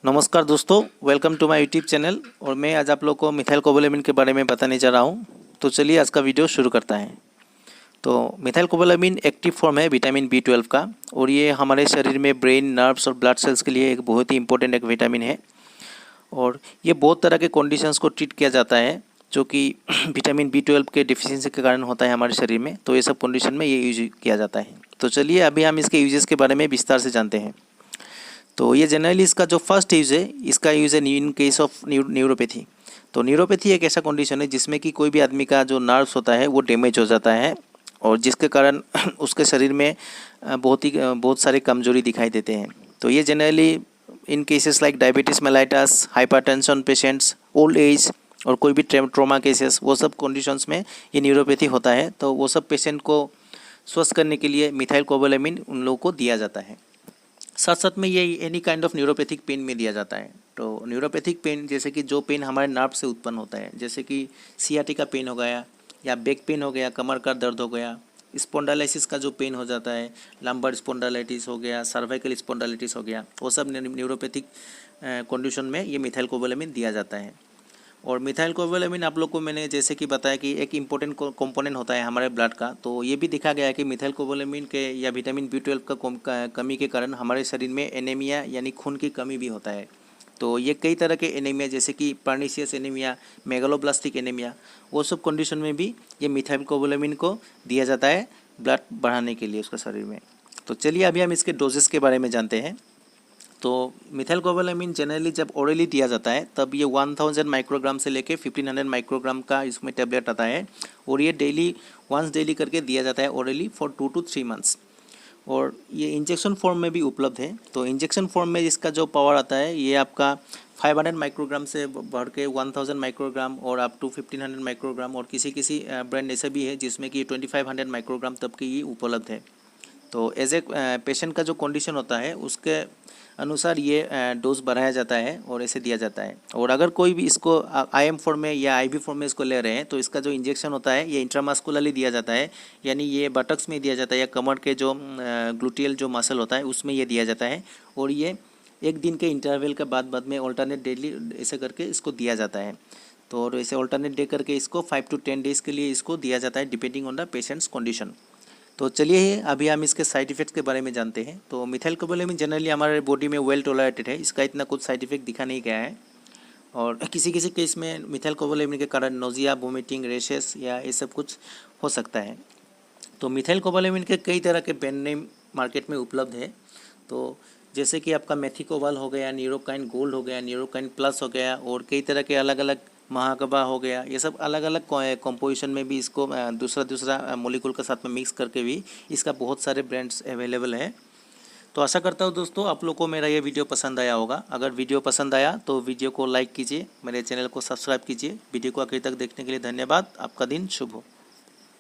नमस्कार दोस्तों, welcome to my YouTube channel. और मैं आज आप लोग को मिथाइल कोबालामिन के बारे में बताने जा रहा हूं। तो चलिए आज का वीडियो शुरू करता है। तो मिथाइल कोबालामिन एक्टिव फॉर्म है विटामिन B12 का, और ये हमारे शरीर में ब्रेन, नर्व्स और ब्लड सेल्स के लिए एक बहुत ही इंपॉर्टेंट एक विटामिन है। और ये बहुत तरह के कंडीशंस को ट्रीट किया जाता है जो कि विटामिन B12 के डिफिशियंसी के कारण होता है हमारे शरीर में। तो ये सब कंडीशन में ये यूज किया जाता है। तो चलिए अभी हम इसके यूजेस के बारे में विस्तार से जानते हैं। तो ये जनरली इसका जो फर्स्ट यूज़ है, इसका यूज़ है इन केस ऑफ न्यूरोपैथी। तो न्यूरोपैथी एक ऐसा कंडीशन है जिसमें कि कोई भी आदमी का जो नर्व्स होता है वो डैमेज हो जाता है, और जिसके कारण उसके शरीर में बहुत सारी कमजोरी दिखाई देते हैं। तो ये generally in cases like diabetes mellitus, hypertension patients, old age और कोई भी ट्रॉमा केसेस, वो सब कंडीशंस में ये न्यूरोपैथी होता है। तो वो सब पेशेंट को स्वस्थ करने के लिए मिथाइल कोबालामिन उन लोगों को दिया जाता है। साथ साथ में ये any kind of neuropathic pain में दिया जाता है। तो न्यूरोपैथिक पेन जैसे कि जो पेन हमारे नर्व से उत्पन्न होता है, जैसे कि सियाटिका पेन हो गया, या बैक पेन हो गया, कमर का दर्द हो गया, स्पॉन्डालाइसिस का जो पेन हो जाता है, लंबर स्पॉन्डालाइटिस हो गया, सर्वाइकल स्पॉन्डालाइटिस हो गया, वो सब न्यूरोपैथिक कंडीशन में ये मिथाइल कोबालामिन दिया जाता है। और मिथाइल कोबालामिन आप लोग को मैंने जैसे कि बताया कि एक इम्पोर्टेंट कंपोनेंट होता है हमारे ब्लड का। तो ये भी देखा गया है कि मिथाइल कोबालामिन के या विटामिन B12 का कमी के कारण हमारे शरीर में एनीमिया यानी खून की कमी भी होता है। तो ये कई तरह के एनीमिया जैसे कि पर्नीशियस एनीमिया, मेगालोब्लास्टिक एनीमिया, वो सब कंडीशन में भी ये मिथाइल कोबालामिन को दिया जाता है ब्लड बढ़ाने के लिए उसका शरीर में। तो चलिए अभी हम इसके डोजेस के बारे में जानते हैं। तो मिथाइल कोबालामिन जनरली जब ओरली दिया जाता है तब ये 1000 माइक्रोग्राम से लेके 1500 माइक्रोग्राम का इसमें टैबलेट आता है, और ये वंस डेली करके दिया जाता है ओरली फॉर 2 to 3 मंथ्स। और ये इंजेक्शन फॉर्म में भी उपलब्ध है। तो इंजेक्शन फॉर्म में इसका जो पावर आता है ये आपका 500 माइक्रोग्राम से बढ़ के 1000 माइक्रोग्राम और अप टू 1500 माइक्रोग्राम, और किसी ब्रांड ऐसा भी है जिसमें कि 2500 माइक्रोग्राम तक की ये उपलब्ध है। तो एज ए पेशेंट का जो कंडीशन होता है उसके अनुसार ये डोज बढ़ाया जाता है और ऐसे दिया जाता है। और अगर कोई भी इसको IM फॉर्म में या IV फॉर्म में इसको ले रहे हैं तो इसका जो इंजेक्शन होता है ये इंट्रामस्कुलरली दिया जाता है, यानी ये बटक्स में दिया जाता है या कमर के जो ग्लूटियल जो मसल होता है उसमें ये दिया जाता है। और ये एक दिन के इंटरवल के बाद में ऑल्टरनेट डेली ऐसे करके इसको दिया जाता है। तो और ऐसे ऑल्टरनेट डे करके इसको 5 to 10 डेज़ के लिए इसको दिया जाता है depending on the patients condition. तो चलिए अभी हम इसके साइड इफ़ेक्ट्स के बारे में जानते हैं। तो मिथाइल कोबालामिन जनरली हमारे बॉडी में वेल टॉलरेटेड है, इसका इतना कुछ साइड इफेक्ट दिखा नहीं गया है। और किसी किसी केस में मिथाइल कोबालामिन के कारण नोजिया, वोमिटिंग, रेशेस या ये सब कुछ हो सकता है। तो मिथाइल कोबालामिन के कई तरह के ब्रांड नेम मार्केट में उपलब्ध है। तो जैसे कि आपका मेथिकोबाल हो गया, न्यूरोकाइन गोल्ड हो गया, न्यूरोकाइन प्लस हो गया, और कई तरह के अलग अलग महाकबा हो गया, ये सब अलग अलग कंपोजिशन में भी इसको दूसरा मोलिकुल के साथ में मिक्स करके भी इसका बहुत सारे ब्रांड्स अवेलेबल है। तो आशा करता हूँ दोस्तों आप लोग को मेरा ये वीडियो पसंद आया होगा। अगर वीडियो पसंद आया तो वीडियो को लाइक कीजिए, मेरे चैनल को सब्सक्राइब कीजिए। वीडियो को आखिर तक देखने के लिए धन्यवाद। आपका दिन शुभ हो।